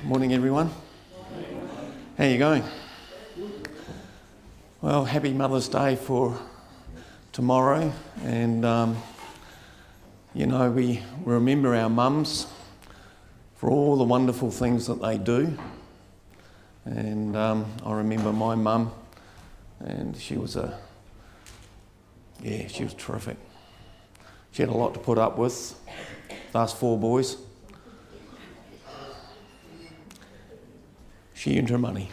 Morning, everyone. How are you going? Well, happy Mother's Day for tomorrow, and we remember our mums for all the wonderful things that they do. And I remember my mum, and she was terrific. She had a lot to put up with, us 4 boys. She earned her money.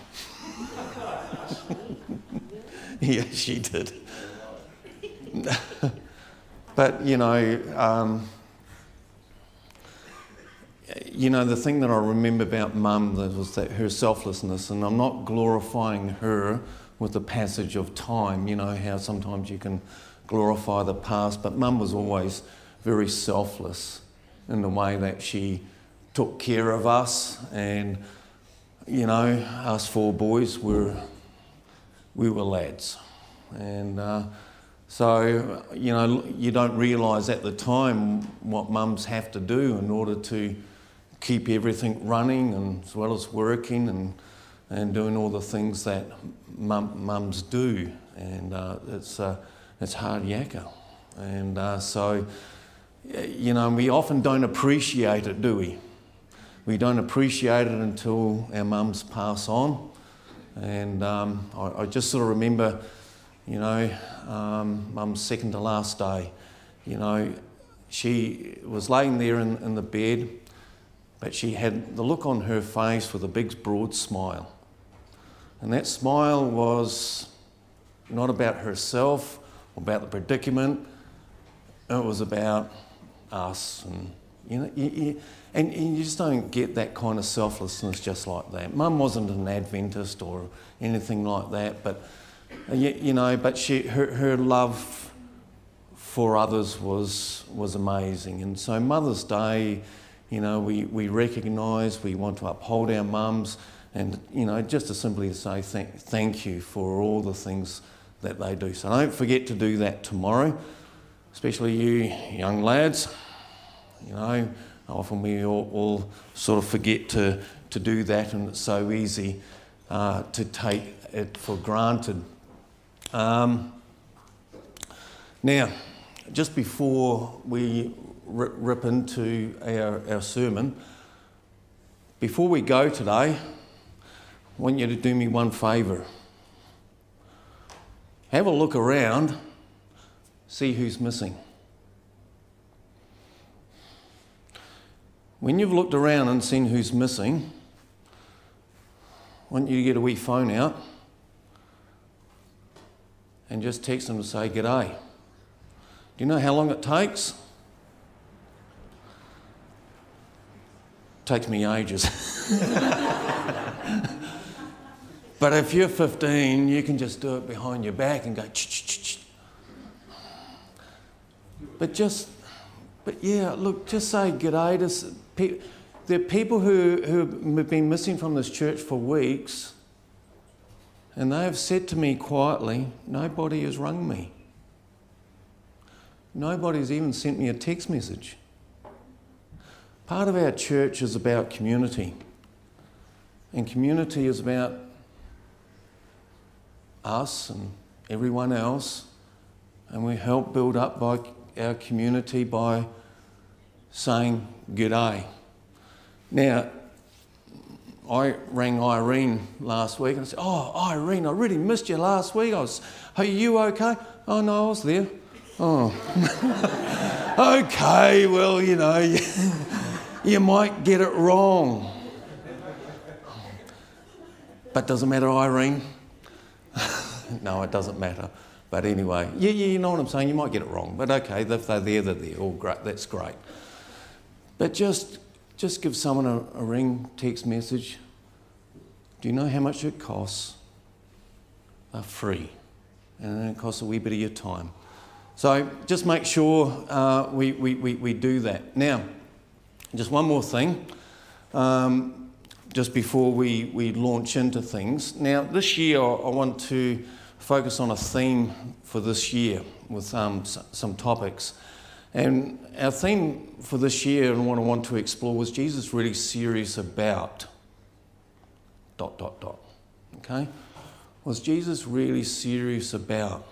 Yeah, she did. But, the thing that I remember about Mum was that her selflessness, and I'm not glorifying her with the passage of time, how sometimes you can glorify the past, but Mum was always very selfless in the way that she took care of us, and us 4 boys we were lads. And so, you don't realise at the time what mums have to do in order to keep everything running, and as well as working and doing all the things that mums do. And it's hard yakka. And we often don't appreciate it, do we? We don't appreciate it until our mums pass on. And I just sort of remember, Mum's second to last day. She was laying there in the bed, but she had the look on her face with a big, broad smile. And that smile was not about herself or about the predicament. It was about us. And you just don't get that kind of selflessness just like that. Mum wasn't an Adventist or anything like that, but her love for others was amazing. And so Mother's Day, we recognise, we want to uphold our mums, and just to simply say thank you for all the things that they do. So don't forget to do that tomorrow, especially you young lads. Often we all sort of forget to do that, and it's so easy to take it for granted. Now, just before we rip into our sermon, before we go today, I want you to do me one favour. Have a look around, see who's missing. When you've looked around and seen who's missing, I want you to get a wee phone out and just text them to say, "G'day." Do you know how long it takes? It takes me ages. But if you're 15, you can just do it behind your back and go, ch-ch-ch-ch. But yeah, look, just say g'day to there are people who have been missing from this church for weeks, and they have said to me quietly, nobody has rung me. Nobody's even sent me a text message. Part of our church is about community, and community is about us and everyone else, and we help build up by our community by saying g'day. Now, I rang Irene last week and I said, "Oh, Irene, I really missed you last week. Are you okay?" "Oh, no, I was there." "Oh." "Okay, well, you might get it wrong." "But does it matter, Irene?" No, it doesn't matter. But anyway, you know what I'm saying? You might get it wrong. But okay, if they're there, they're there. All great, that's great. But just give someone a ring, text message. Do you know how much it costs? They're free. And it costs a wee bit of your time. So just make sure we do that. Now, just one more thing. Just before we launch into things. Now, this year I want to focus on a theme for this year with some topics. And our theme for this year and what I want to explore was Jesus really serious about Okay? Was Jesus really serious about?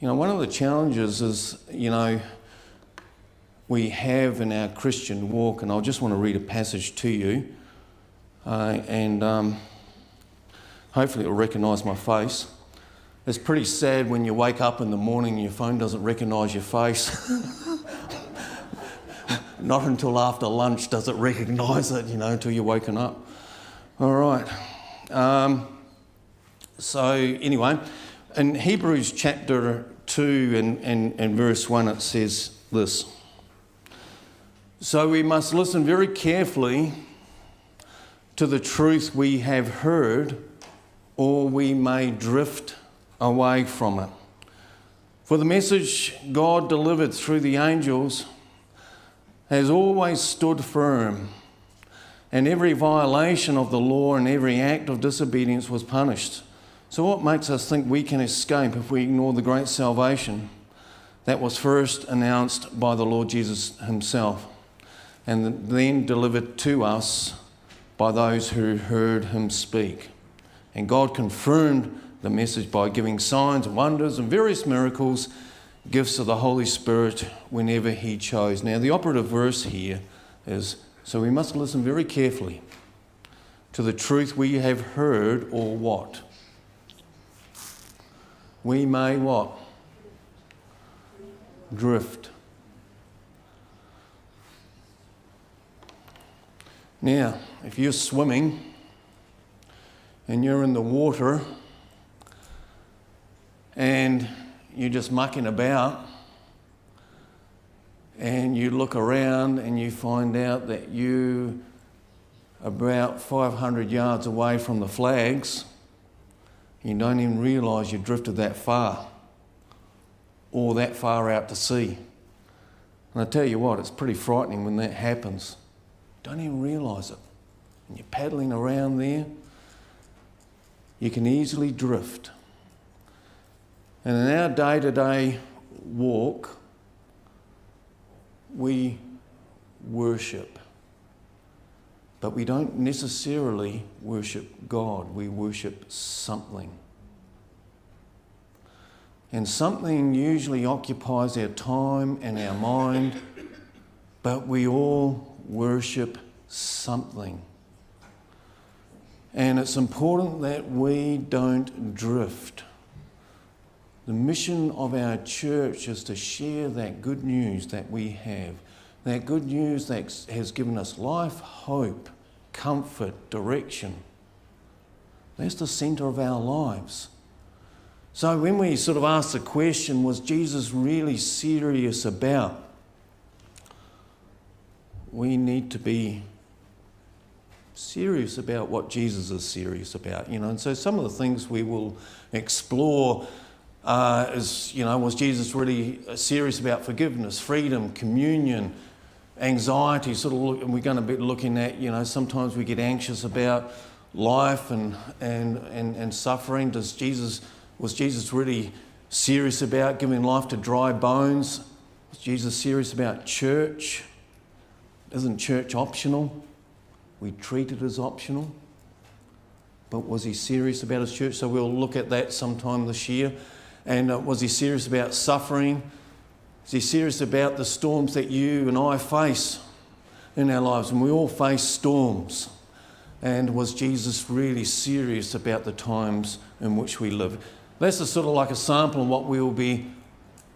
One of the challenges is, we have in our Christian walk, and I just want to read a passage to you, and hopefully it'll recognise my face. It's pretty sad when you wake up in the morning and your phone doesn't recognise your face. Not until after lunch does it recognise it, until you're woken up. All right. So anyway, in Hebrews chapter 2 and verse 1 it says this. So we must listen very carefully to the truth we have heard, or we may drift away from it. For the message God delivered through the angels has always stood firm, and every violation of the law and every act of disobedience was punished. So what makes us think we can escape if we ignore the great salvation that was first announced by the Lord Jesus himself, and then delivered to us by those who heard him speak? And God confirmed the message by giving signs and wonders and various miracles, gifts of the Holy Spirit whenever he chose. Now the operative verse here is, so we must listen very carefully to the truth we have heard, or what? We may what? Drift. Now, if you're swimming and you're in the water and you're just mucking about and you look around and you find out that you about 500 yards away from the flags, you don't even realise you drifted that far or that far out to sea. And I tell you what, it's pretty frightening when that happens. Don't even realise it. And you're paddling around there, you can easily drift. And in our day-to-day walk, we worship. But we don't necessarily worship God, we worship something. And something usually occupies our time and our mind, but we all worship something. And it's important that we don't drift. The mission of our church is to share that good news that we have. That good news that has given us life, hope, comfort, direction. That's the centre of our lives. So when we sort of ask the question, was Jesus really serious about? We need to be serious about what Jesus is serious about, And so some of the things we will explore is, was Jesus really serious about forgiveness, freedom, communion, anxiety? And we're going to be looking at, sometimes we get anxious about life and suffering. Was Jesus really serious about giving life to dry bones? Was Jesus serious about church? Isn't church optional? We treat it as optional. But was he serious about his church? So we'll look at that sometime this year. And was he serious about suffering? Is he serious about the storms that you and I face in our lives? And we all face storms. And was Jesus really serious about the times in which we live? That's sort of like a sample of what we'll be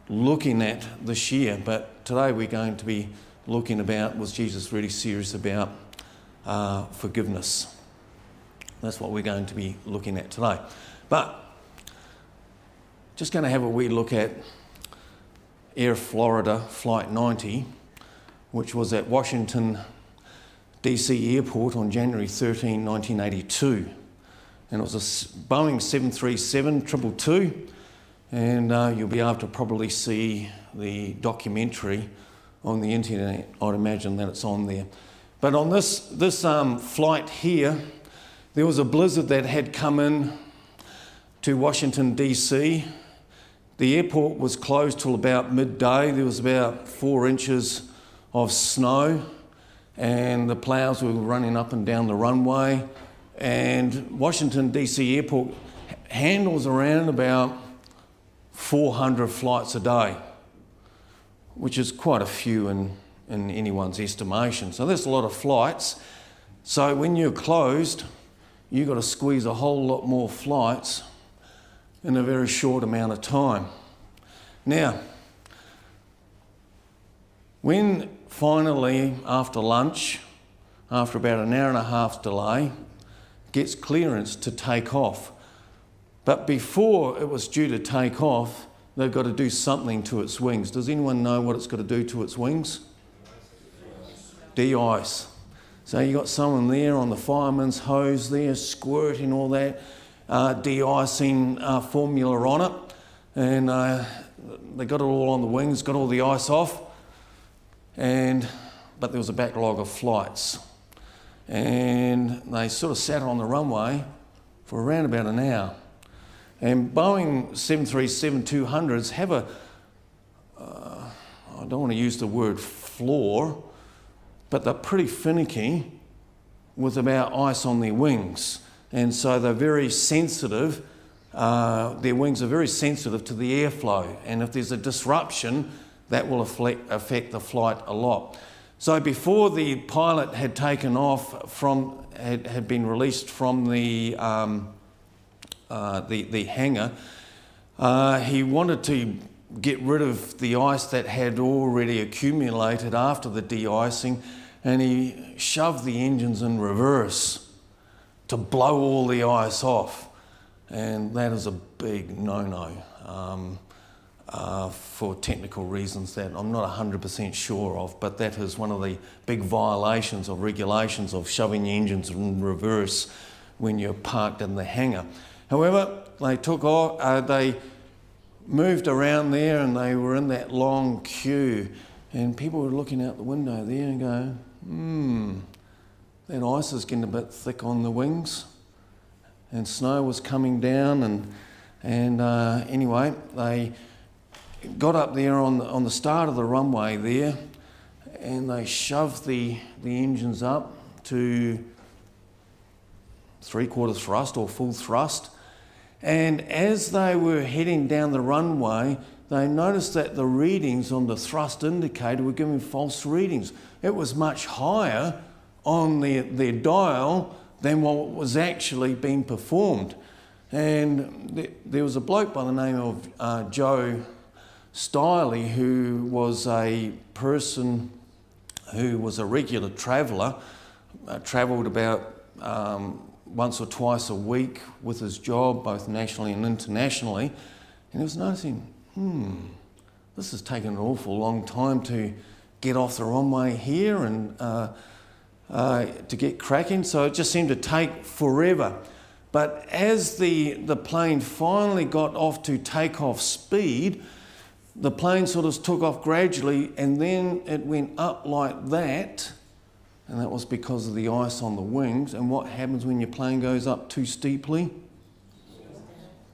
looking at this year. But today we're going to be looking about, was Jesus really serious about forgiveness? That's what we're going to be looking at today. But just going to have a wee look at Air Florida Flight 90, which was at Washington, D.C. Airport on January 13, 1982. And it was a Boeing 737-222, and you'll be able to probably see the documentary on the internet. I'd imagine that it's on there. But on this flight here, there was a blizzard that had come in to Washington, D.C. The airport was closed till about midday. There was about 4 inches of snow, and the ploughs were running up and down the runway, And Washington DC Airport handles around about 400 flights a day, which is quite a few in anyone's estimation. So there's a lot of flights. So when you're closed, you've got to squeeze a whole lot more flights in a very short amount of time. Now, when finally, after lunch, after about an hour and a half delay, gets clearance to take off. But before it was due to take off, they've got to do something to its wings. Does anyone know what it's got to do to its wings? De-ice. So you got someone there on the fireman's hose there, squirting all that de-icing formula on it. And they got it all on the wings, got all the ice off. But there was a backlog of flights. And they sort of sat on the runway for around about an hour. And Boeing 737-200s have I don't want to use the word flaw, but they're pretty finicky with about ice on their wings. And so they're very sensitive, their wings are very sensitive to the airflow. And if there's a disruption, that will affect the flight a lot. So before the pilot had taken off had been released from the hangar, he wanted to get rid of the ice that had already accumulated after the de-icing, and he shoved the engines in reverse to blow all the ice off. And that is a big no-no for technical reasons that I'm not 100% sure of, but that is one of the big violations of regulations of shoving the engines in reverse when you're parked in the hangar. However, they took off, they moved around there and they were in that long queue, and people were looking out the window there and going, that ice is getting a bit thick on the wings, and snow was coming down, and anyway, they got up there on the start of the runway there, and they shoved the engines up to 3/4 thrust or full thrust. And as they were heading down the runway, they noticed that the readings on the thrust indicator were giving false readings. It was much higher on their dial than what was actually being performed. And there was a bloke by the name of Joe Stiley, who was a person who was a regular traveller, travelled about once or twice a week with his job, both nationally and internationally, and he was noticing, this is taking an awful long time to get off the runway here and to get cracking, so it just seemed to take forever. But as the plane finally got off to takeoff speed, the plane sort of took off gradually, and then it went up like that, and that was because of the ice on the wings. And what happens when your plane goes up too steeply?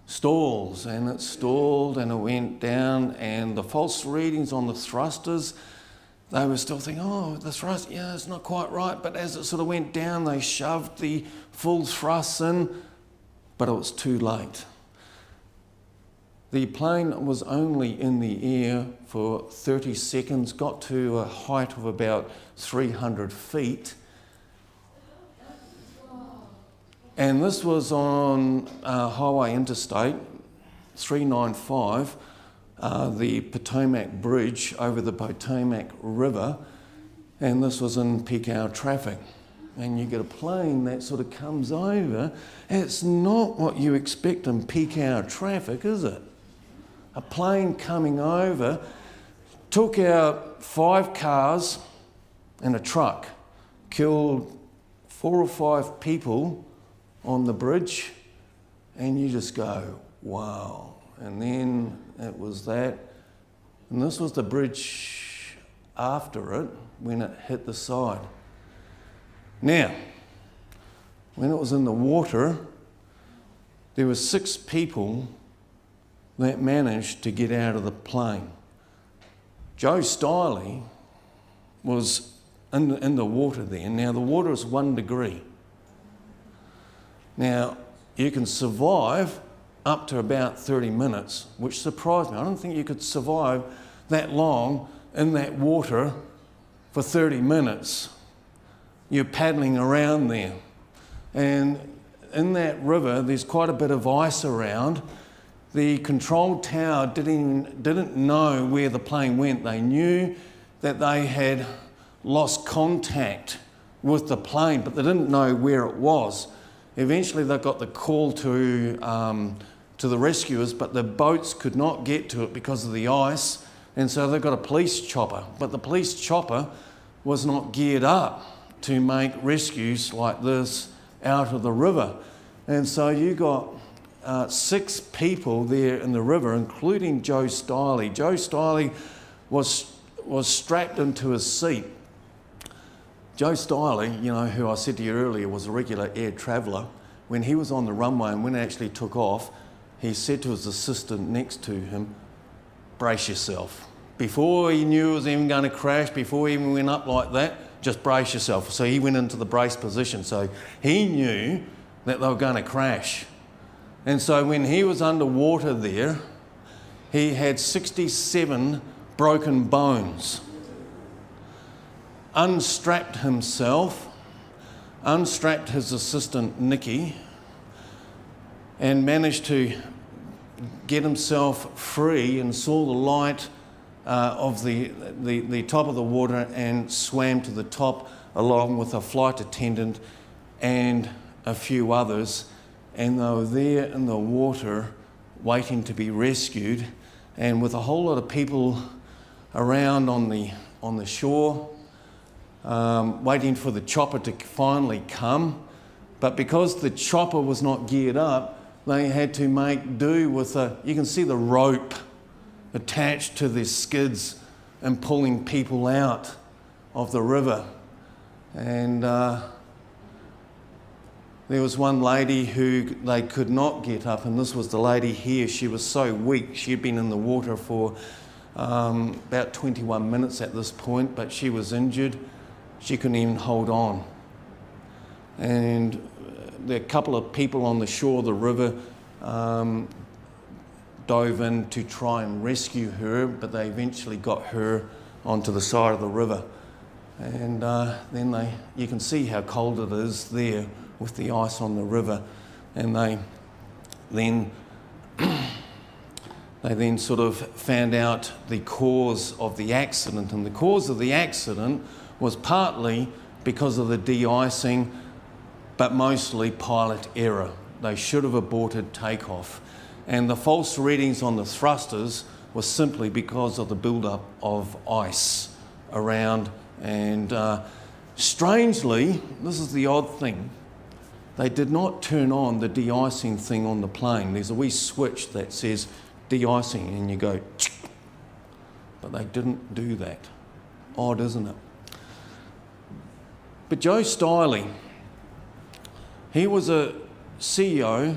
Stalls, and it stalled and it went down, and the false readings on the thrusters, they were still thinking, the thrust, it's not quite right, but as it sort of went down, they shoved the full thrusts in, but it was too late. The plane was only in the air for 30 seconds, got to a height of about 300 feet. And this was on Highway Interstate 395, the Potomac Bridge over the Potomac River, and this was in peak hour traffic. And you get a plane that sort of comes over, and it's not what you expect in peak hour traffic, is it? A plane coming over took out 5 cars and a truck, killed 4 or 5 people on the bridge, and you just go, wow. And then it was that, and this was the bridge after it when it hit the side. Now, when it was in the water, there were 6 people that managed to get out of the plane. Joe Stiley was in the water there. Now the water is 1 degree. Now, you can survive up to about 30 minutes, which surprised me. I don't think you could survive that long in that water for 30 minutes. You're paddling around there. And in that river, there's quite a bit of ice around. The control tower didn't know where the plane went. They knew that they had lost contact with the plane, but they didn't know where it was. Eventually they got the call to the rescuers, but the boats could not get to it because of the ice, and so they got a police chopper. But the police chopper was not geared up to make rescues like this out of the river. And so you got 6 people there in the river, including Joe Stiley. Joe Stiley was strapped into his seat. Joe Stiley, who I said to you earlier was a regular air traveller, when he was on the runway and when it actually took off, he said to his assistant next to him, brace yourself. Before he knew it was even going to crash, before he even went up like that, just brace yourself. So he went into the brace position. So he knew that they were going to crash. And so when he was underwater there, he had 67 broken bones. Unstrapped himself, unstrapped his assistant Nikki, and managed to get himself free and saw the light of the top of the water and swam to the top along with a flight attendant and a few others, and they were there in the water waiting to be rescued, and with a whole lot of people around on the shore waiting for the chopper to finally come. But because the chopper was not geared up, they had to make do with you can see the rope attached to the skids and pulling people out of the river. And there was one lady who they could not get up, and this was the lady here. She was so weak. She had been in the water for about 21 minutes at this point, but she was injured. She couldn't even hold on. And there are a couple of people on the shore of the river dove in to try and rescue her, but they eventually got her onto the side of the river. And then you can see how cold it is there with the ice on the river. And they then sort of found out the cause of the accident. And the cause of the accident was partly because of the de-icing, but mostly pilot error. They should have aborted takeoff. And the false readings on the thrusters was simply because of the build-up of ice around. And strangely, this is the odd thing, they did not turn on the de-icing thing on the plane. There's a wee switch that says de-icing, and you go, chick, but they didn't do that. Odd, isn't it? But Joe Stiley, he was a CEO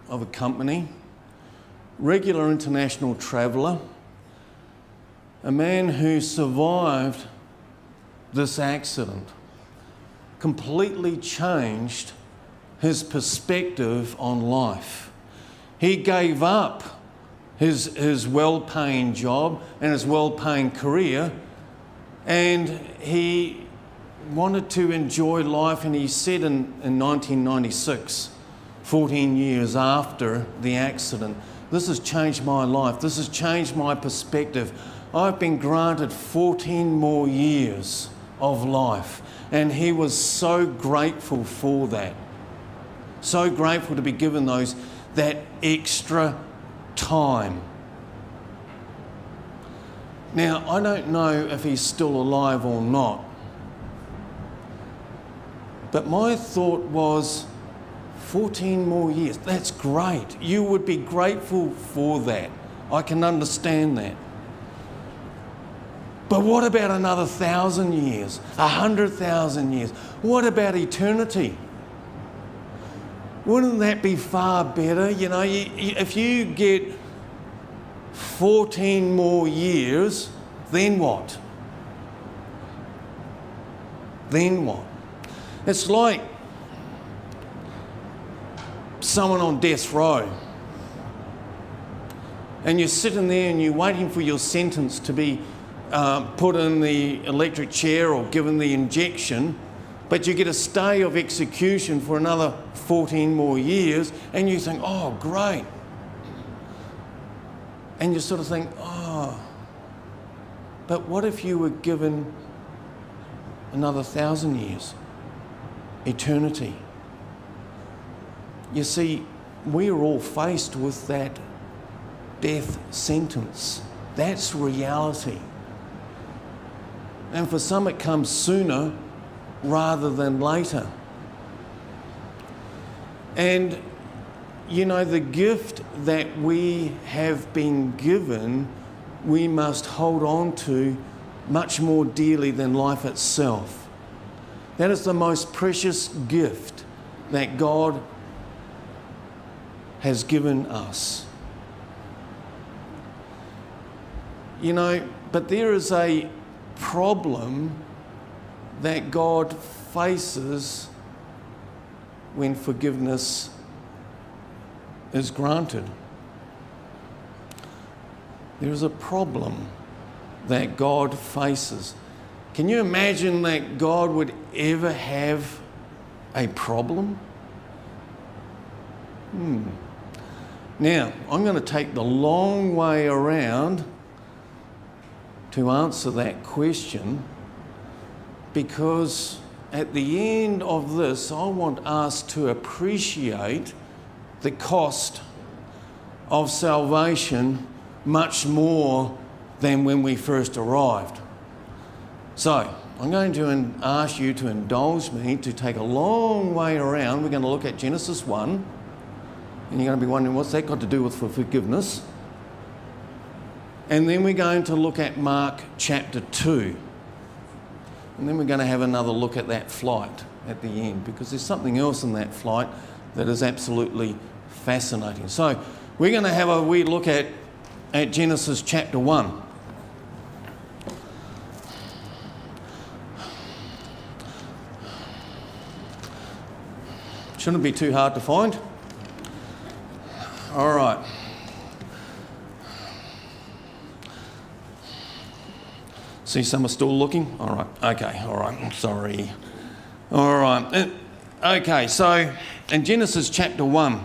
of a company, regular international traveller, a man who survived this accident, completely changed his perspective on life. He gave up his well-paying job and his well-paying career, and he wanted to enjoy life, and he said in 1996, 14 years after the accident, this has changed my life, this has changed my perspective. I've been granted 14 more years of life, and he was so grateful for that. So grateful to be given that extra time. Now, I don't know if he's still alive or not, but my thought was 14 more years, that's great. You would be grateful for that. I can understand that. But what about another 1,000 years, 100,000 years? What about eternity? Wouldn't that be far better? If you get 14 more years, then what? Then what? It's like someone on death row. And you're sitting there and you're waiting for your sentence to be put in the electric chair or given the injection, but you get a stay of execution for another 14 more years, and you think, oh, great. And you sort of think, oh, but what if you were given another 1,000 years? Eternity. You see, we are all faced with that death sentence. That's reality. And for some it comes sooner rather than later. And you know, the gift that we have been given, we must hold on to much more dearly than life itself. That is the most precious gift that God has given us. You know, but there is a problem that God faces when forgiveness is granted. There is a problem that God faces. Can you imagine that God would ever have a problem? Now, I'm going to take the long way around to answer that question, because at the end of this, I want us to appreciate the cost of salvation much more than when we first arrived. So, I'm going to ask you to indulge me to take a long way around. We're going to look at Genesis 1, and you're going to be wondering, what's that got to do with forgiveness? And then we're going to look at Mark chapter 2. And then we're going to have another look at that flight at the end, because there's something else in that flight that is absolutely fascinating. So we're going to have a wee look at Genesis chapter 1. Shouldn't be too hard to find. All right. See, some are still looking. All right. Okay. All right. Sorry. All right. Okay. So, in Genesis chapter 1,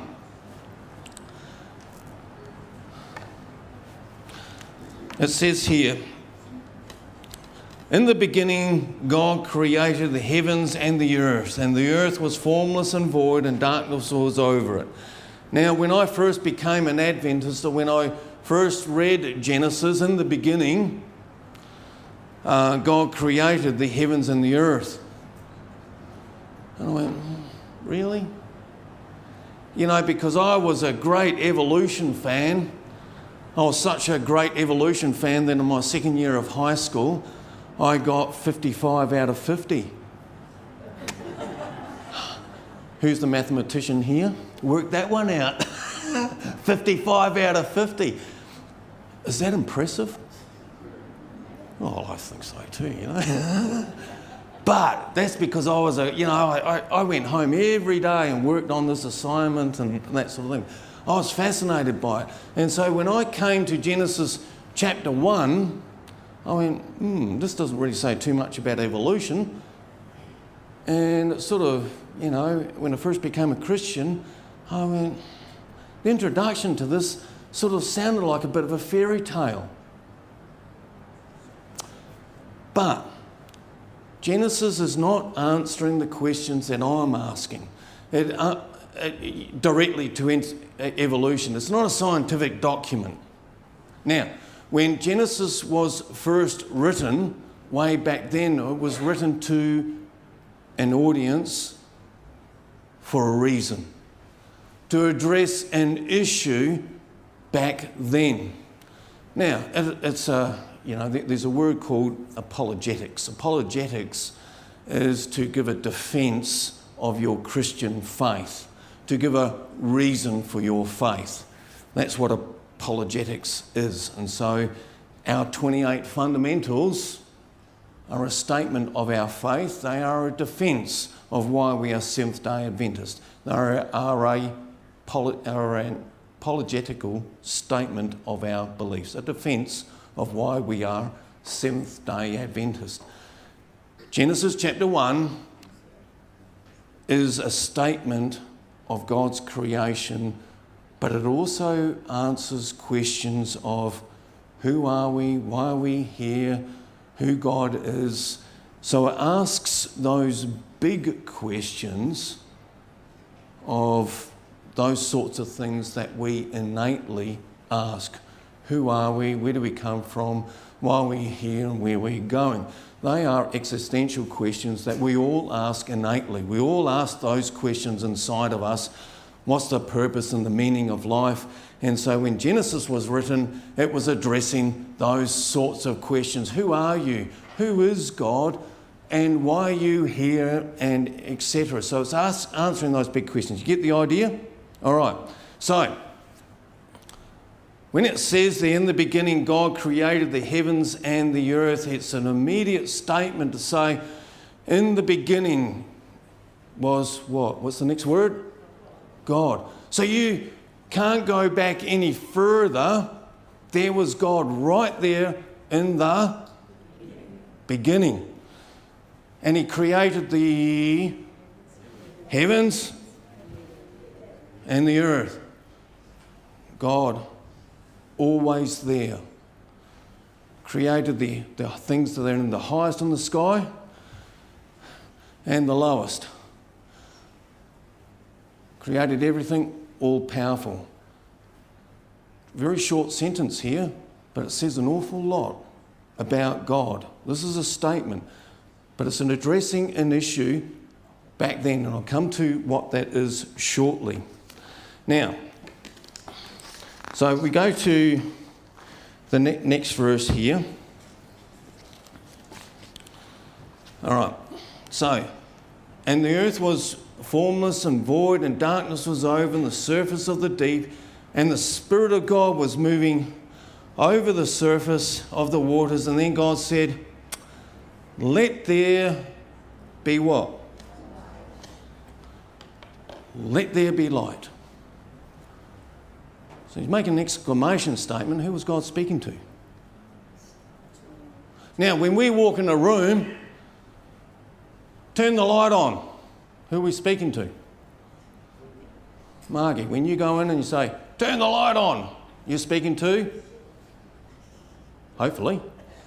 it says here, in the beginning, God created the heavens and the earth was formless and void, and darkness was over it. Now, when I first became an Adventist, or when I first read Genesis, in the beginning, God created the heavens and the earth. And I went, really? You know, because I was a great evolution fan. I was such a great evolution fan that in my second year of high school, I got 55 out of 50. Who's the mathematician here? Work that one out. 55 out of 50. Is that impressive? Well, I think so too, you know. But that's because I was I went home every day and worked on this assignment and that sort of thing. I was fascinated by it. And so when I came to Genesis chapter 1, I went, this doesn't really say too much about evolution. And it sort of, you know, when I first became a Christian, I went, the introduction to this sort of sounded like a bit of a fairy tale. But Genesis is not answering the questions that I'm asking directly to evolution. It's not a scientific document. Now, when Genesis was first written, way back then, it was written to an audience for a reason, to address an issue back then. Now, it's there's a word called apologetics. Apologetics is to give a defence of your Christian faith, to give a reason for your faith. That's what apologetics is. And so our 28 fundamentals are a statement of our faith. They are a defence of why we are Seventh-day Adventists. They are a an apologetical statement of our beliefs, a defence of why we are Seventh-day Adventists. Genesis chapter 1 is a statement of God's creation, but it also answers questions of who are we, why are we here, who God is. So it asks those big questions of those sorts of things that we innately ask. Who are we? Where do we come from? Why are we here and where are we going? They are existential questions that we all ask innately. We all ask those questions inside of us. What's the purpose and the meaning of life? And so when Genesis was written, it was addressing those sorts of questions. Who are you? Who is God? And why are you here? And etc. So it's answering those big questions. You get the idea? All right. So when it says there, in the beginning God created the heavens and the earth, it's an immediate statement to say, in the beginning was what? What's the next word? God. So you can't go back any further. There was God right there in the beginning. And he created the heavens and the earth. God, always there. Created the things that are in the highest in the sky and the lowest. Created everything, all powerful. Very short sentence here, but it says an awful lot about God. This is a statement, but it's an addressing an issue back then, and I'll come to what that is shortly. Now, so we go to the next verse here. All right, so, and the earth was formless and void, and darkness was over the surface of the deep, and the Spirit of God was moving over the surface of the waters. And then God said, let there be what? Let there be light. So he's making an exclamation statement. Who was God speaking to? Now, when we walk in a room, turn the light on. Who are we speaking to? Margie, when you go in and you say, turn the light on, you're speaking to? Hopefully.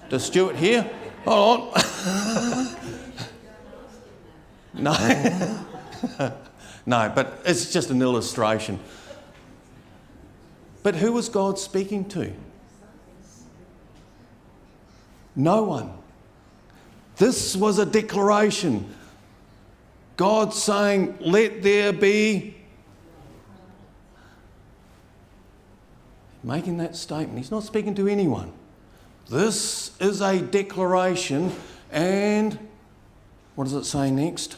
Does Stuart here? Hold on. No. No, but it's just an illustration. But who was God speaking to? No one. This was a declaration. God saying, let there be. Making that statement. He's not speaking to anyone. This is a declaration, and what does it say next?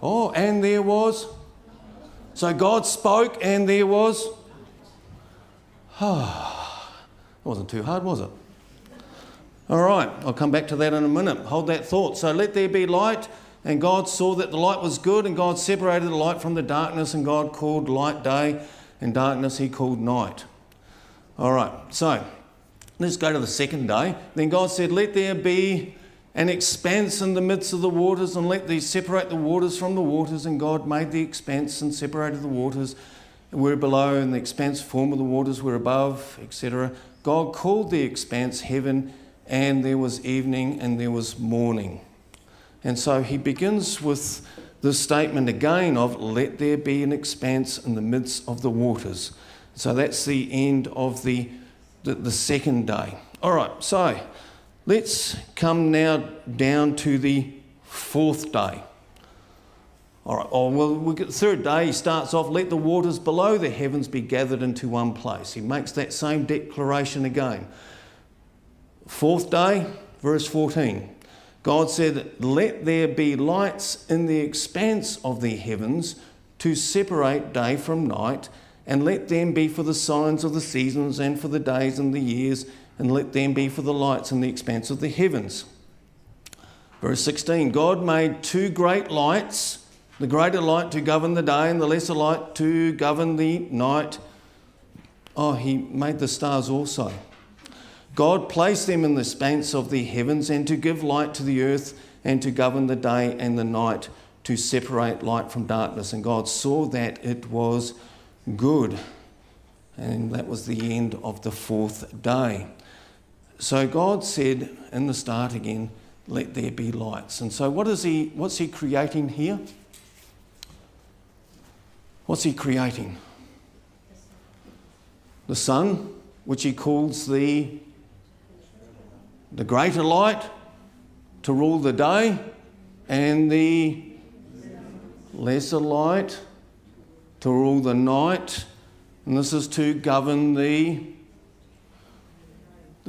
Oh, and there was. So God spoke and there was. It wasn't too hard, was it? All right, I'll come back to that in a minute. Hold that thought. So let there be light, and God saw that the light was good, and God separated the light from the darkness, and God called light day, and darkness he called night. All right, so let's go to the second day. Then God said, let there be an expanse in the midst of the waters, and let these separate the waters from the waters. And God made the expanse and separated the waters were below, and the expanse form of the waters were above, etc. God called the expanse heaven, and there was evening and there was morning. And so he begins with the statement again of let there be an expanse in the midst of the waters. So that's the end of the second day. All right, so let's come now down to the fourth day. All right, the third day he starts off, let the waters below the heavens be gathered into one place. He makes that same declaration again. Fourth day, verse 14. God said, let there be lights in the expanse of the heavens to separate day from night, and let them be for the signs of the seasons and for the days and the years, and let them be for the lights in the expanse of the heavens. Verse 16, God made two great lights The greater light to govern the day and the lesser light to govern the night. Oh, he made the stars also. God placed them in the expanse of the heavens and to give light to the earth and to govern the day and the night, to separate light from darkness. And God saw that it was good. And that was the end of the fourth day. So God said in the start again, let there be lights. And so what's he creating here? What's he creating? The sun, which he calls the greater light to rule the day, and the lesser light to rule the night. And this is to govern the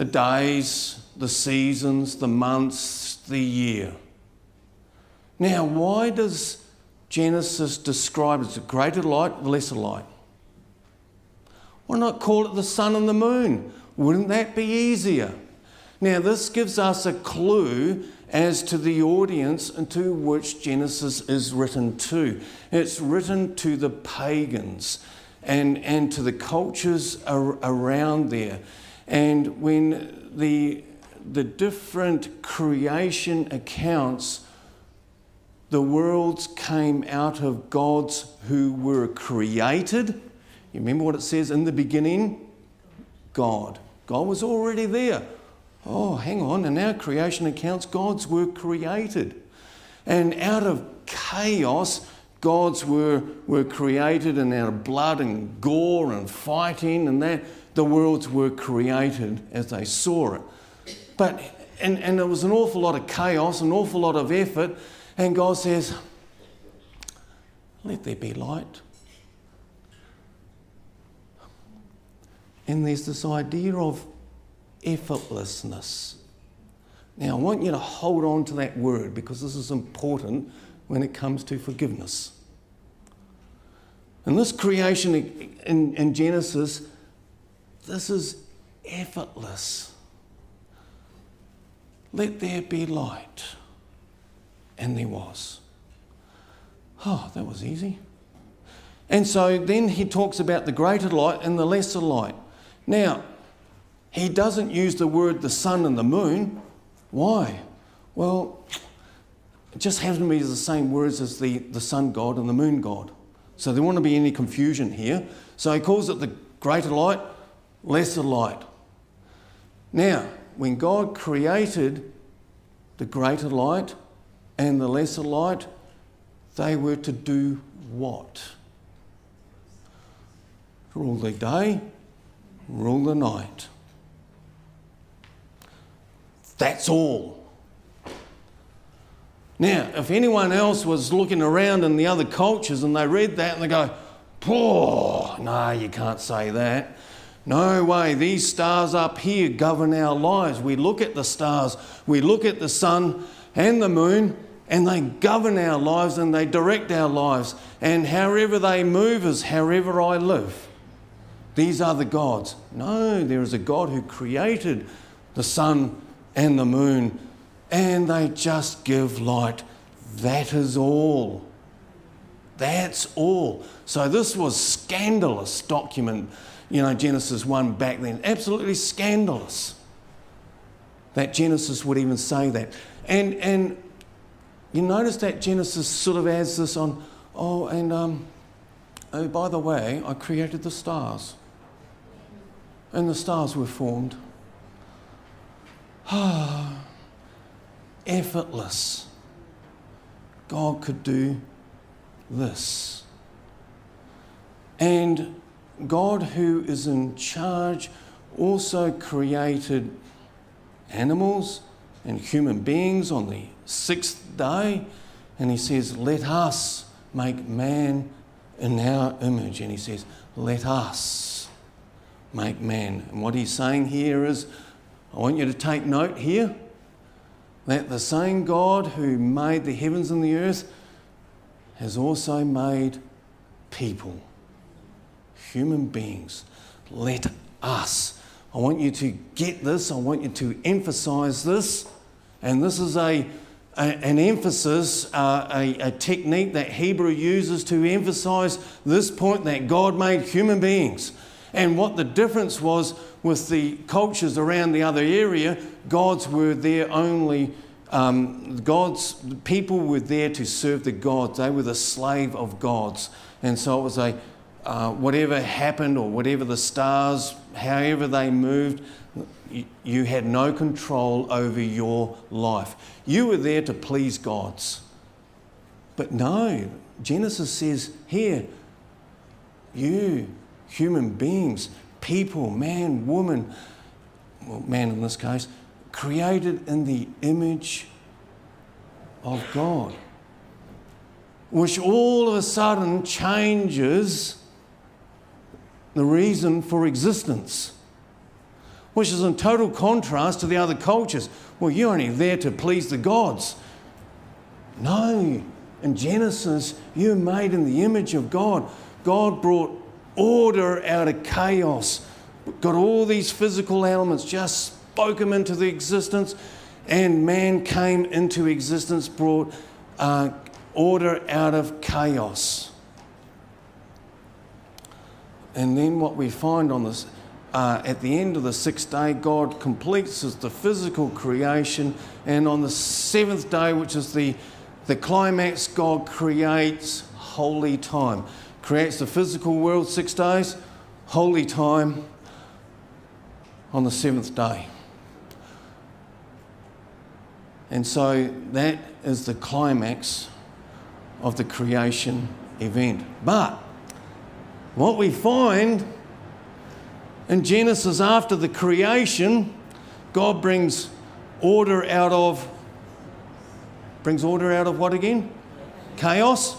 days, the seasons, the months, the year. Now, why does Genesis describe it as the greater light, the lesser light? Why not call it the sun and the moon? Wouldn't that be easier? Now, this gives us a clue as to the audience to which Genesis is written to. It's written to the pagans and to the cultures around there. And when the different creation accounts, the worlds came out of gods who were created. You remember what it says in the beginning? God. God was already there. Oh, hang on, in our creation accounts, gods were created. And out of chaos, gods were created, and out of blood and gore and fighting and that, the worlds were created as they saw it. But, and there was an awful lot of chaos, an awful lot of effort, and God says, let there be light. And there's this idea of effortlessness. Now, I want you to hold on to that word because this is important when it comes to forgiveness. And this creation in Genesis, this is effortless. Let there be light. And there was. Oh, that was easy. And so then he talks about the greater light and the lesser light. Now, he doesn't use the word the sun and the moon. Why? Well, it just happens to be the same words as the sun god and the moon god. So there won't be any confusion here. So he calls it the greater light, lesser light. Now, when God created the greater light and the lesser light, they were to do what? Rule the day, rule the night. That's all. Now, if anyone else was looking around in the other cultures and they read that and they go, oh, no, you can't say that. No way, these stars up here govern our lives. We look at the stars, we look at the sun and the moon, and they govern our lives and they direct our lives. And however they move is however I live. These are the gods. No, there is a God who created the sun and the moon, and they just give light. That is all. That's all. So this was scandalous document, Genesis 1 back then. Absolutely scandalous that Genesis would even say that. And you notice that Genesis sort of adds this on, oh, by the way, I created the stars. And the stars were formed. Effortless. God could do this. And God, who is in charge, also created animals and human beings on the sixth day. And he says, let us make man in our image. And he says, let us make man. And what he's saying here is, I want you to take note here that the same God who made the heavens and the earth has also made people, human beings. Let us. I want you to get this. I want you to emphasize this. And this is a an emphasis, a technique that Hebrew uses to emphasize this point that God made human beings. And what the difference was with the cultures around the other area, gods were there only, people were there to serve the gods. They were the slave of gods. And so it was whatever happened or whatever the stars, however they moved, you had no control over your life. You were there to please gods. But no, Genesis says here, you, human beings, people, man, woman, well, man in this case, created in the image of God, which all of a sudden changes the reason for existence, which is in total contrast to the other cultures. Well, you're only there to please the gods. No, in Genesis, you're made in the image of God. God brought order out of chaos, got all these physical elements, just spoke them into the existence, and man came into existence, brought order out of chaos. And then what we find on this, at the end of the sixth day, God completes the physical creation, and on the seventh day, which is the climax, God creates holy time. Creates the physical world 6 days, holy time on the seventh day. And so that is the climax of the creation event. But what we find in Genesis after the creation, God brings order out of what again? Chaos.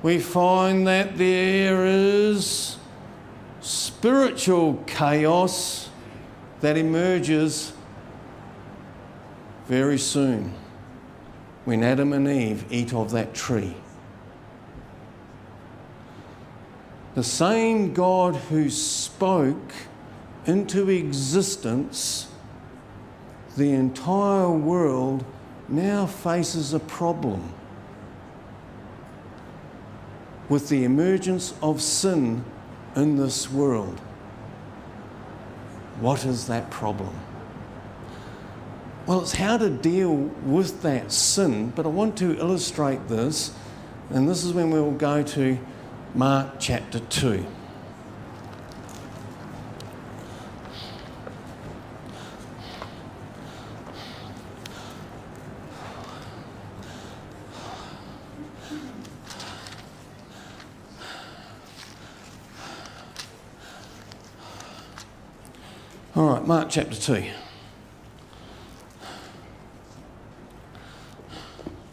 We find that there is spiritual chaos that emerges very soon when Adam and Eve eat of that tree. The same God who spoke into existence the entire world now faces a problem with the emergence of sin in this world. What is that problem? Well, it's how to deal with that sin, but I want to illustrate this, and this is when we will go to Mark chapter 2. All right, Mark chapter 2.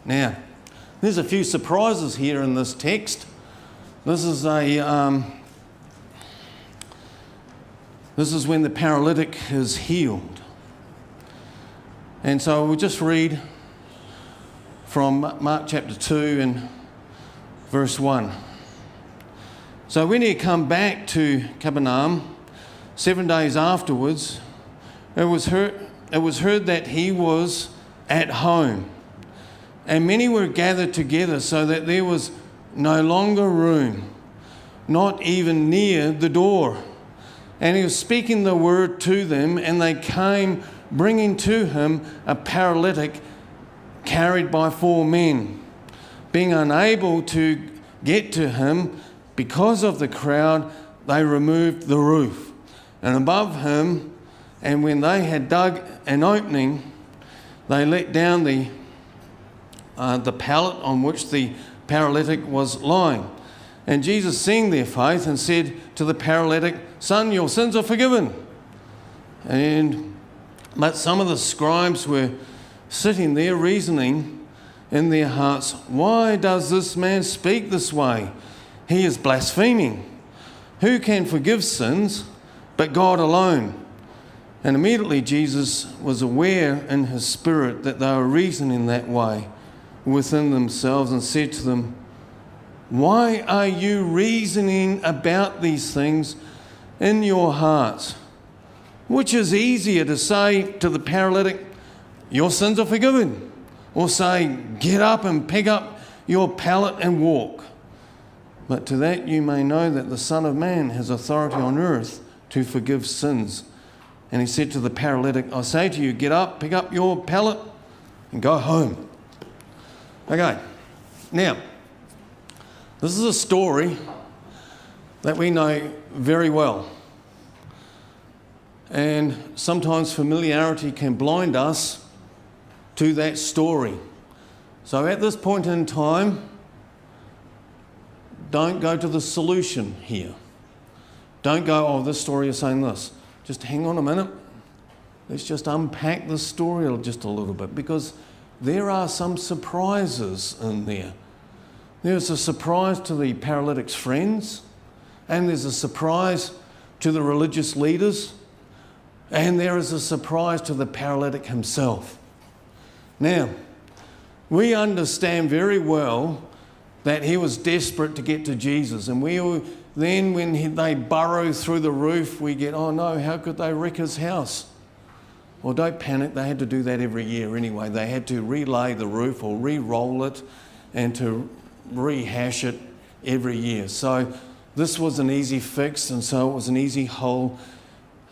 Now, there's a few surprises here in this text. This is when the paralytic is healed. And so we'll just read from Mark chapter 2 and verse 1. So when he had come back to Capernaum, 7 days afterwards, it was heard that he was at home, and many were gathered together so that there was no longer room, not even near the door. And he was speaking the word to them, and they came bringing to him a paralytic carried by 4 men. Being unable to get to him because of the crowd, they removed the roof and above him, and when they had dug an opening, they let down the pallet on which the paralytic was lying. And Jesus, seeing their faith, and said to the paralytic, "Son, your sins are forgiven." But some of the scribes were sitting there reasoning in their hearts, "Why does this man speak this way? He is blaspheming. Who can forgive sins but God alone?" And immediately Jesus was aware in his spirit that they were reasoning that way within themselves, and said to them, "Why are you reasoning about these things in your hearts? Which is easier to say to the paralytic, 'Your sins are forgiven,' or say, get up and pick up your pallet and walk. But to that you may know that the Son of Man has authority on earth to forgive sins. And he said to the paralytic, I say to you, get up, pick up your pallet and go home. Okay, now, this is a story that we know very well. And sometimes familiarity can blind us to that story. So at this point in time, don't go to the solution here. Don't go, oh, this story is saying this. Just hang on a minute. Let's just unpack the story just a little bit, because there are some surprises in there. There's a surprise to the paralytic's friends, and there's a surprise to the religious leaders, and there is a surprise to the paralytic himself. Now, we understand very well that he was desperate to get to Jesus, and then when they burrow through the roof, we get, oh no, how could they wreck his house? Well, don't panic, they had to do that every year anyway. They had to relay the roof or re-roll it and to rehash it every year. So this was an easy fix, and so it was an easy hole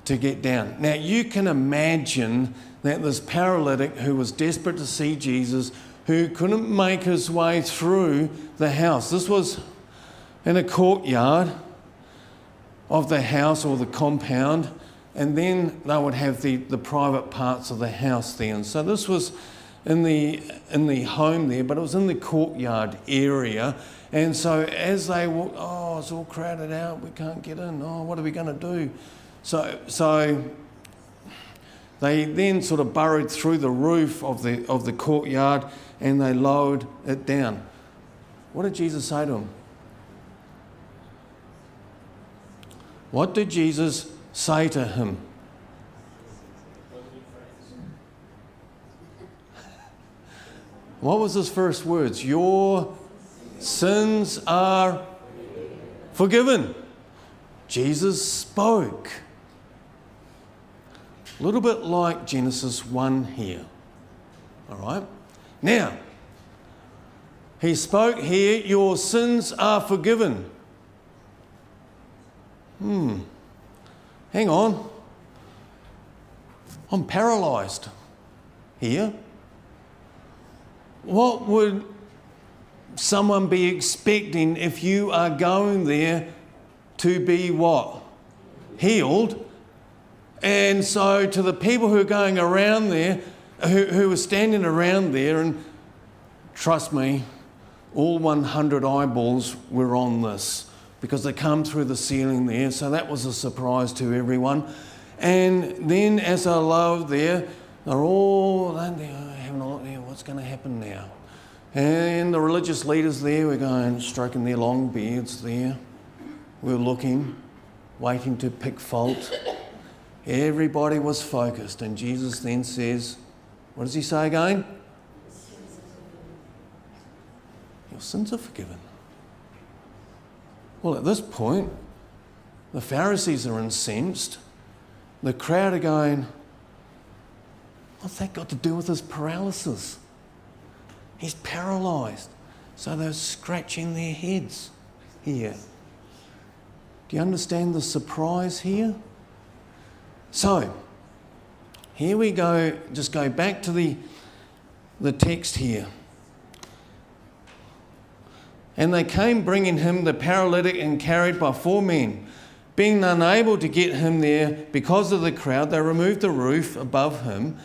to get down. Now you can imagine that this paralytic who was desperate to see Jesus, who couldn't make his way through the house. This was in a courtyard of the house or the compound, and then they would have the private parts of the house there. And so this was in the home there, but it was in the courtyard area. And so as they walked, oh, it's all crowded out, we can't get in, oh, what are we going to do? So they then sort of burrowed through the roof of the courtyard, and they lowered it down. What did Jesus say to them? What did Jesus say to him? What was his first words? Your sins are forgiven. Jesus spoke. A little bit like Genesis 1 here. All right? Now, he spoke here, your sins are forgiven. Hang on. I'm paralysed here. What would someone be expecting if you are going there to be what? Healed. And so to the people who are going around there, who were standing around there, and trust me, all 100 eyeballs were on this because they come through the ceiling there. So that was a surprise to everyone. And then as they're lowered there, they're all having a look there, what's going to happen now? And the religious leaders there were going, stroking their long beards there. We're looking, waiting to pick fault. Everybody was focused, and Jesus then says, what does he say again? Your sins are forgiven. Well, at this point, the Pharisees are incensed. The crowd are going, what's that got to do with his paralysis? He's paralysed. So they're scratching their heads here. Do you understand the surprise here? So, here we go, just go back to the text here. And they came bringing him the paralytic and carried by 4 men. Being unable to get him there because of the crowd, they removed the roof above him,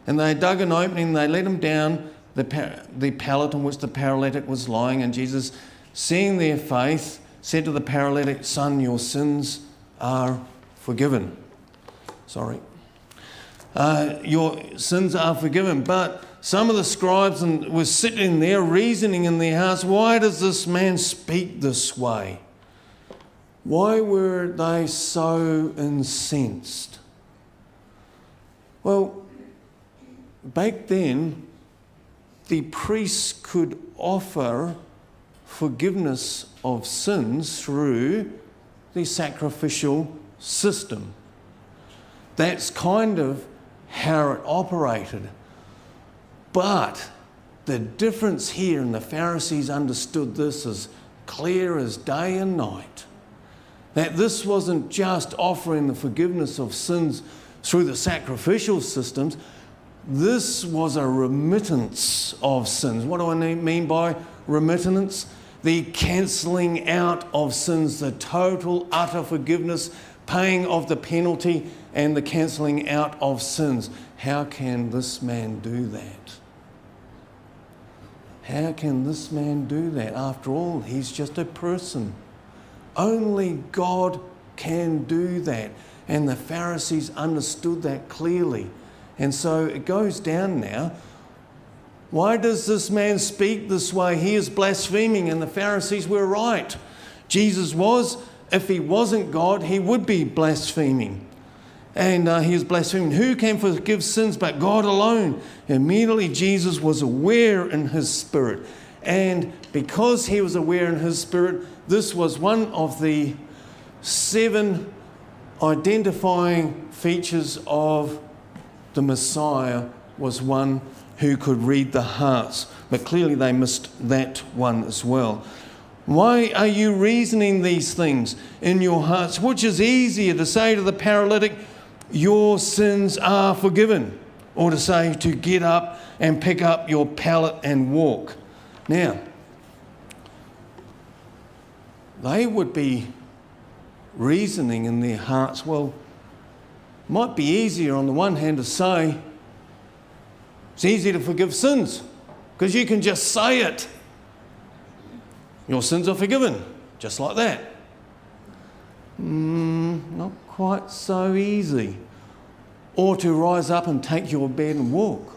and they dug an opening, and they let him down the pallet on which the paralytic was lying. And Jesus, seeing their faith, said to the paralytic, son, your sins are forgiven. Your sins are forgiven. But some of the scribes were sitting there reasoning in their hearts, why does this man speak this way? Why were they so incensed? Well, back then, the priests could offer forgiveness of sins through the sacrificial system. That's kind of how it operated. But the difference here, and the Pharisees understood this as clear as day and night, that this wasn't just offering the forgiveness of sins through the sacrificial systems. This was a remittance of sins. What do I mean by remittance? The cancelling out of sins, the total, utter forgiveness, paying of the penalty, and the cancelling out of sins. How can this man do that? How can this man do that? After all, he's just a person. Only God can do that. And the Pharisees understood that clearly. And so it goes down now. Why does this man speak this way? He is blaspheming, and the Pharisees were right. Jesus was, if he wasn't God, he would be blaspheming. And he is blaspheming. Who can forgive sins but God alone? Immediately Jesus was aware in his spirit. And because he was aware in his spirit, this was one of the 7 identifying features of the Messiah, was one who could read the hearts. But clearly they missed that one as well. Why are you reasoning these things in your hearts? Which is easier, to say to the paralytic, your sins are forgiven, or to say to get up and pick up your pallet and walk? Now, they would be reasoning in their hearts, well, might be easier on the one hand to say, it's easy to forgive sins, because you can just say it. Your sins are forgiven, just like that. Not quite so easy. Or to rise up and take your bed and walk.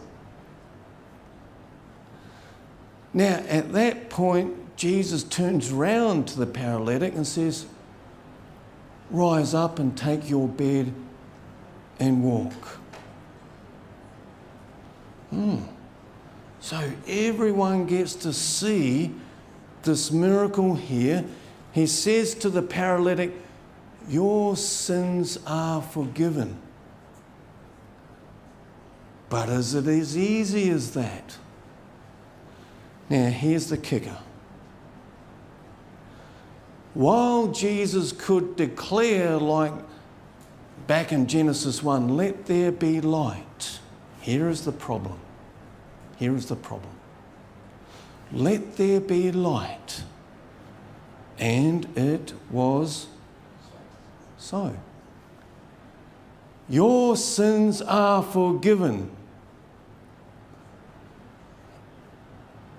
Now, at that point, Jesus turns round to the paralytic and says, rise up and take your bed and walk. So everyone gets to see this miracle here. He says to the paralytic, your sins are forgiven. But is it as easy as that? Now, here's the kicker. While Jesus could declare, like back in Genesis 1, let there be light, here is the problem. Here is the problem. Let there be light. And it was so. Your sins are forgiven.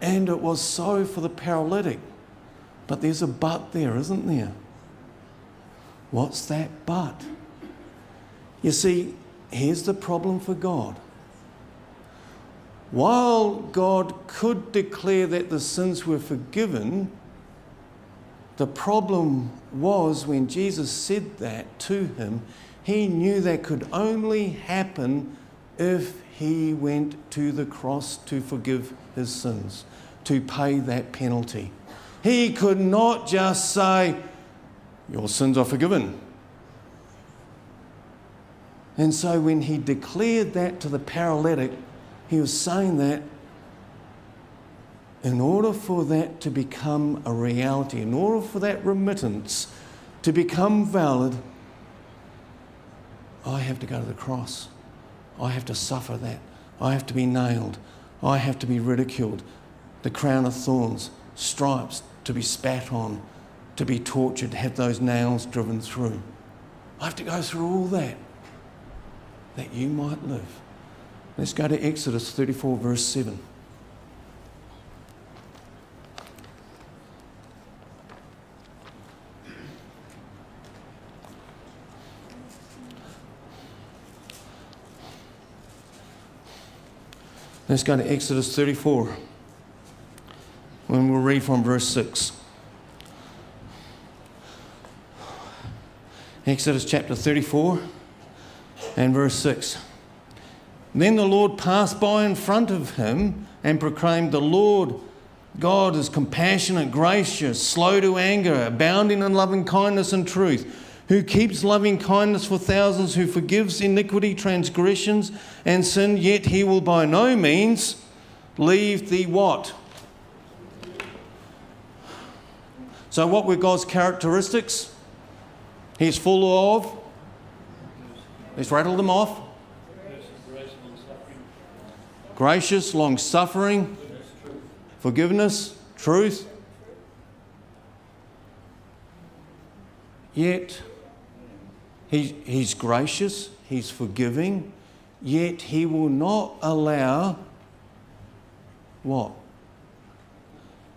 And it was so for the paralytic. But there's a but there, isn't there? What's that but? You see, here's the problem for God. While God could declare that the sins were forgiven, the problem was when Jesus said that to him, he knew that could only happen if he went to the cross to forgive his sins, to pay that penalty. He could not just say, your sins are forgiven. And so when he declared that to the paralytic, he was saying that in order for that to become a reality, in order for that remittance to become valid, I have to go to the cross. I have to suffer that. I have to be nailed. I have to be ridiculed. The crown of thorns, stripes, to be spat on, to be tortured, have those nails driven through. I have to go through all that you might live. Let's go to Exodus 34, verse 7. Let's go to Exodus 34, when we'll read from verse 6. Exodus chapter 34 and verse 6. Then the Lord passed by in front of him and proclaimed, the Lord God is compassionate, gracious, slow to anger, abounding in loving kindness and truth, who keeps loving kindness for thousands, who forgives iniquity, transgressions, and sin, yet he will by no means leave thee what? So what were God's characteristics? He's full of, let's rattle them off. Gracious, long-suffering, forgiveness, truth. Yet, he's gracious, he's forgiving, yet he will not allow what?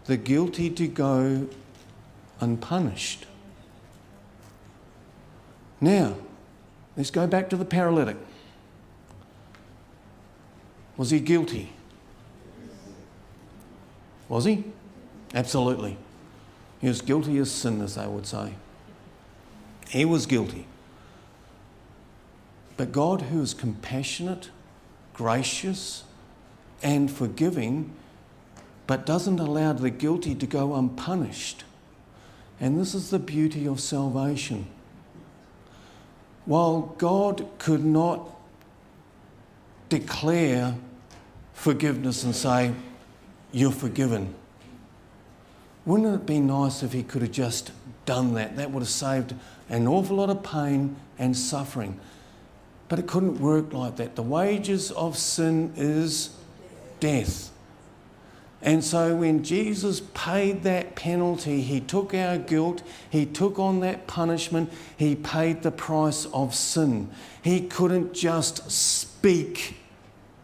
The guilty to go unpunished. Now, let's go back to the paralytic. Was he guilty? Was he? Absolutely. He was guilty as sin, as they would say. He was guilty. But God, who is compassionate, gracious, and forgiving, but doesn't allow the guilty to go unpunished. And this is the beauty of salvation. While God could not declare forgiveness and say, you're forgiven, wouldn't it be nice if he could have just done that? That would have saved an awful lot of pain and suffering. But it couldn't work like that. The wages of sin is death. And so when Jesus paid that penalty, he took our guilt, he took on that punishment, he paid the price of sin. He couldn't just speak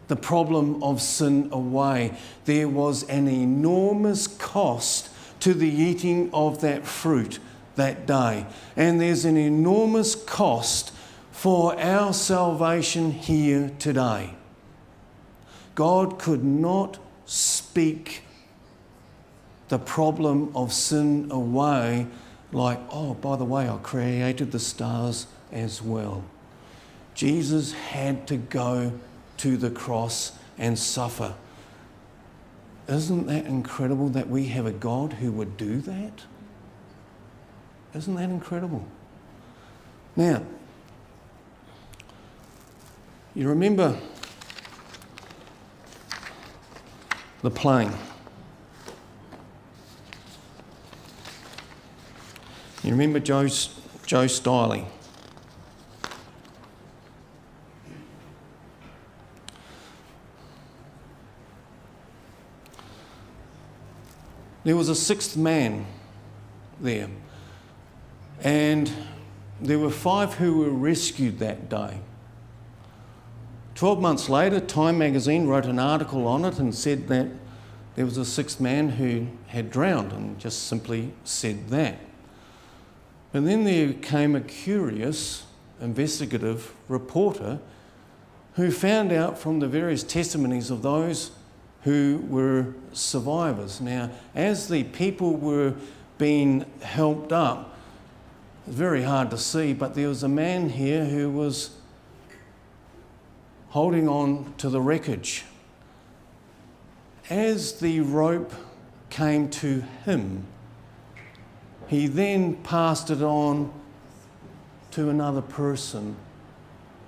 the problem of sin away. There was an enormous cost to the eating of that fruit that day. And there's an enormous cost for our salvation here today. God could not speak the problem of sin away like, oh, by the way, I created the stars as well. Jesus had to go to the cross and suffer. Isn't that incredible that we have a God who would do that? Isn't that incredible? Now, you remember the plane. You remember Joe Stiley. There was a sixth man there, and there were 5 who were rescued that day. 12 months later, Time magazine wrote an article on it and said that there was a 6th man who had drowned, and just simply said that. And then there came a curious investigative reporter who found out from the various testimonies of those who were survivors. Now, as the people were being helped up, it was very hard to see, but there was a man here who was holding on to the wreckage. As the rope came to him, he then passed it on to another person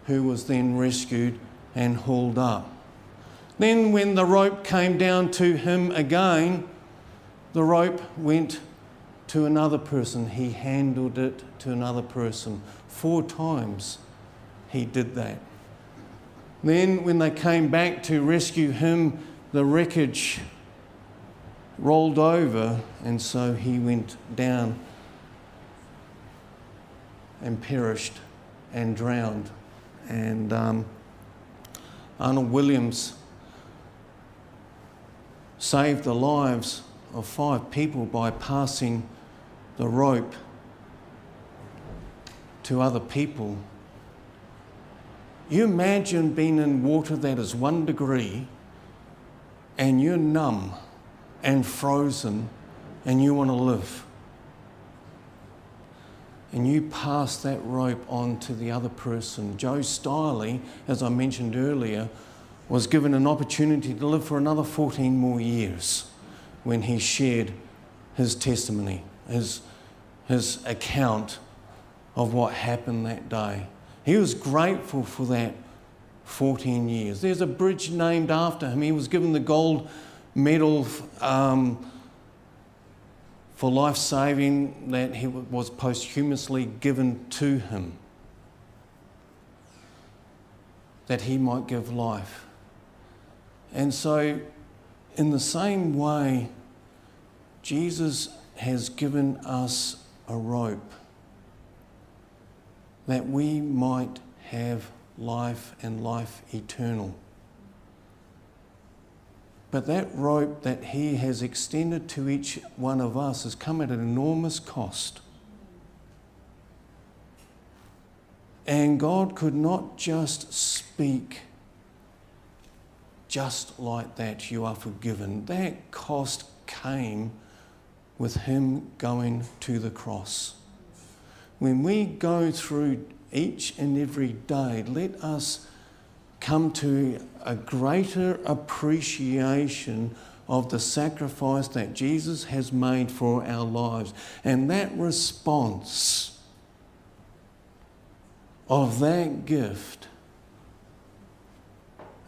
who was then rescued and hauled up. Then when the rope came down to him again, the rope went to another person. He handled it to another person. 4 times he did that. Then when they came back to rescue him, the wreckage rolled over, and so he went down and perished and drowned. And Arnold Williams saved the lives of 5 people by passing the rope to other people. You imagine being in water that is 1 degree and you're numb and frozen and you want to live. And you pass that rope on to the other person. Joe Stiley, as I mentioned earlier, was given an opportunity to live for another 14 more years when he shared his testimony, his account of what happened that day. He was grateful for that 14 years. There's a bridge named after him. He was given the gold medal for life-saving that he was posthumously given to him, that he might give life. And so, in the same way, Jesus has given us a rope that we might have life and life eternal. But that rope that he has extended to each one of us has come at an enormous cost. And God could not just speak just like that, you are forgiven. That cost came with him going to the cross. When we go through each and every day, let us come to a greater appreciation of the sacrifice that Jesus has made for our lives. And that response of that gift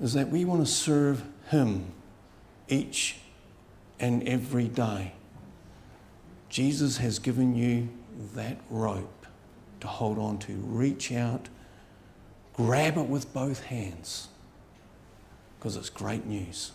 is that we want to serve him each and every day. Jesus has given you that rope to hold on to. Reach out, grab it with both hands, because it's great news.